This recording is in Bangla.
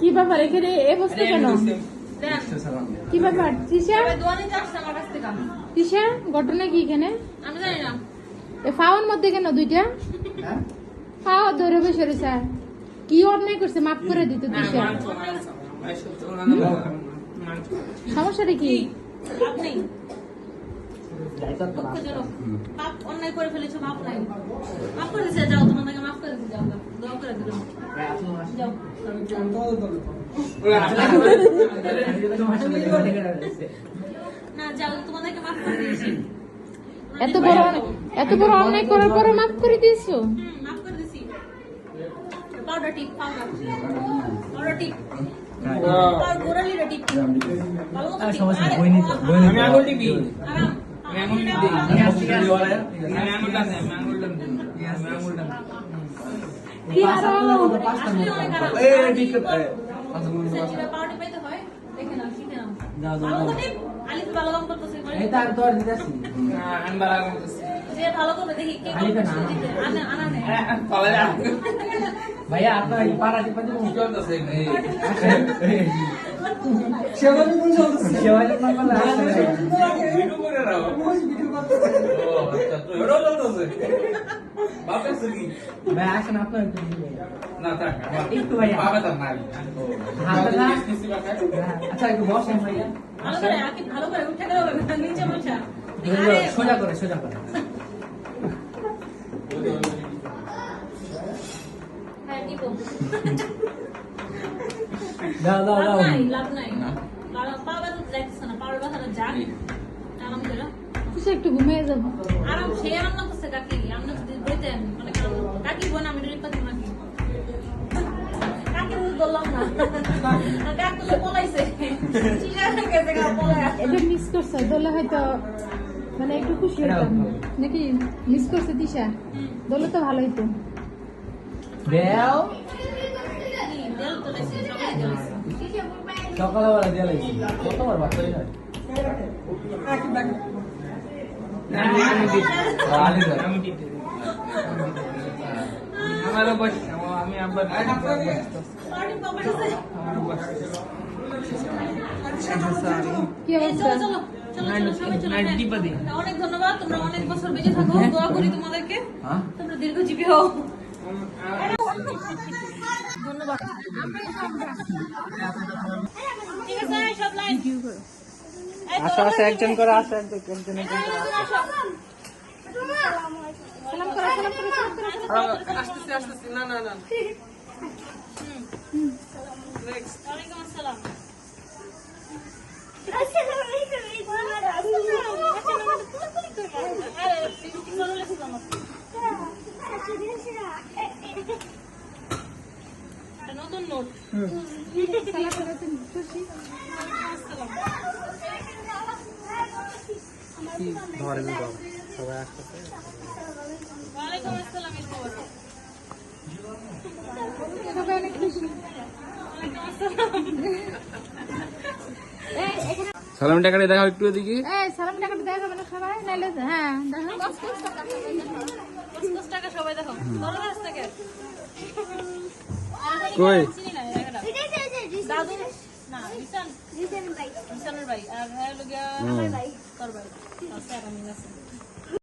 কি ব্যাপার এখানে এ বসতে কেন? কি ব্যাপার তৃষা? তৃষা ঘটনা কি এখানে? আমি জানি না। এ ফাওয়ার মধ্যে কেন দুইটা? ফাওয়ার ধরে বসে রয়েছে। কি অন্যায় করছে মাফ করে দিত তৃষা। সমস্যাটা কি? আপনি পাপ অন্যায় করে ফেলেছো, মাপ নাই, মাফ করে দিছে। যাও, তোমাদেরকে মাফ করে দিছে। যাও, দোয়া করে দিলাম। যাও। না, যাও, তোমাদেরকে মাফ করে দিয়েছি। এত বড় অন্যায় করার পরে মাফ করে দিয়েছো? মাফ করে দিছি। পাউডার টিপ, পাউডার টিপ, গোড়ালি টিপ। ভালো মতো টিপ। আমি আঙুল টিপি। আরাম। আমি আঙুল টিপি। আমি আঙুল টান দেই, আমি আঙুল টান দেই। আমি আঙুল টান দেই। কি আরো আসলে অনেক আরাম। এই ঠিক আছে। যেটা পাউডার পাইতে হয়, দেখে নাও, শিখে নাও। ভালো মতো টিপ। আলিফ ভালো কাম করতেছে। এই তার তোর দিতেছি। আমি বালা করতেছি। যে ভালো করবে দেখি কে করবে দিতে। আনা নেই। পালা যা। ভাইয়া আপনার এই পাড়া টিপা দিবেন কি করতেছে? সেবানি কোন চলতেছে? সেবানি না পালা ভিডিও করে রাও। ভিডিও করতেছে। ও আচ্ছা, তো এড়ো চলতেছে। বাপে সুকি। ভাই আসেন আপনার একটু দিবেন। না থাক, একটু ভাইয়া। বাবা তো নাই। হাতটা আচ্ছা একটু বসেন ভাইয়া। ভালো করে আকি ভালো করে উঠে দাও, নিচে বসা। সোজা করে, সোজা করে। হ্যাঁ, টিপো। দাও দাও দাও। লাভ নাই। বাবা তো দেখছ না, পাউডার বাসাটা যাক। আরাম করে। তৃষা একটু ঘুমিয়ে যাবো। আরাম সে আরাম করতেছে কাকি। আমরা যদি বইতেন মানে কাকি বোন আমি রিপা দিব নাকি? কাকি বললাম না। কাকি তো পলাইছে। চিলা গেছে গা পলায়া। এটা মিস করছে দলে হয়তো মানে একটু খুশি হতাম নাকি? মিস করছে তৃষা, দলে তো ভালো হইতো। দেও দেল তো লাইছে, সবাই দেলাইছে। সকালবেলা দিয়ে লাগছি কতবার বাচ্চা হয় আমারও বস আমি আবার পার্টি পাপাইছে। কি এই অবস্থা? চলো চলো চলো চলো সবাই চলো। অনেক ধন্যবাদ, তোমরা অনেক বছর বেঁচে থাকো। দোয়া করি তোমাদেরকে, তোমরা দীর্ঘজীবী হও। ধন্যবাদ। ঠিক আছে, সব লাইন আচ্ছা আচ্ছা একজন করে আসে একজন সালাম করো, সালাম করো, সালাম করো। আসতেছি আসতেছি না না না নেক্সট ওয়ালাইকুম আসসালাম। নতুন নোট। সালাম করো, তুমি খুশি? ধরে দাও সবাই আসতেছে ওয়ালাইকুম আসসালাম। সবাই অনেক খুশি। সালাম টাকাটা দেখাও একটু এদিকে সালাম টাকাটা দেখাবে না সবাই? নাইলে হ্যাঁ দেখো। 10 টাকা সবাই দেখো। বড় গাছ থেকে কই চিনি না টাকাটা। দাদু না, রিসানের ভাই। আর হ্যাঁ লগিয়া আমার ভাই, তোর ভাই। আচ্ছা, আমি আছে।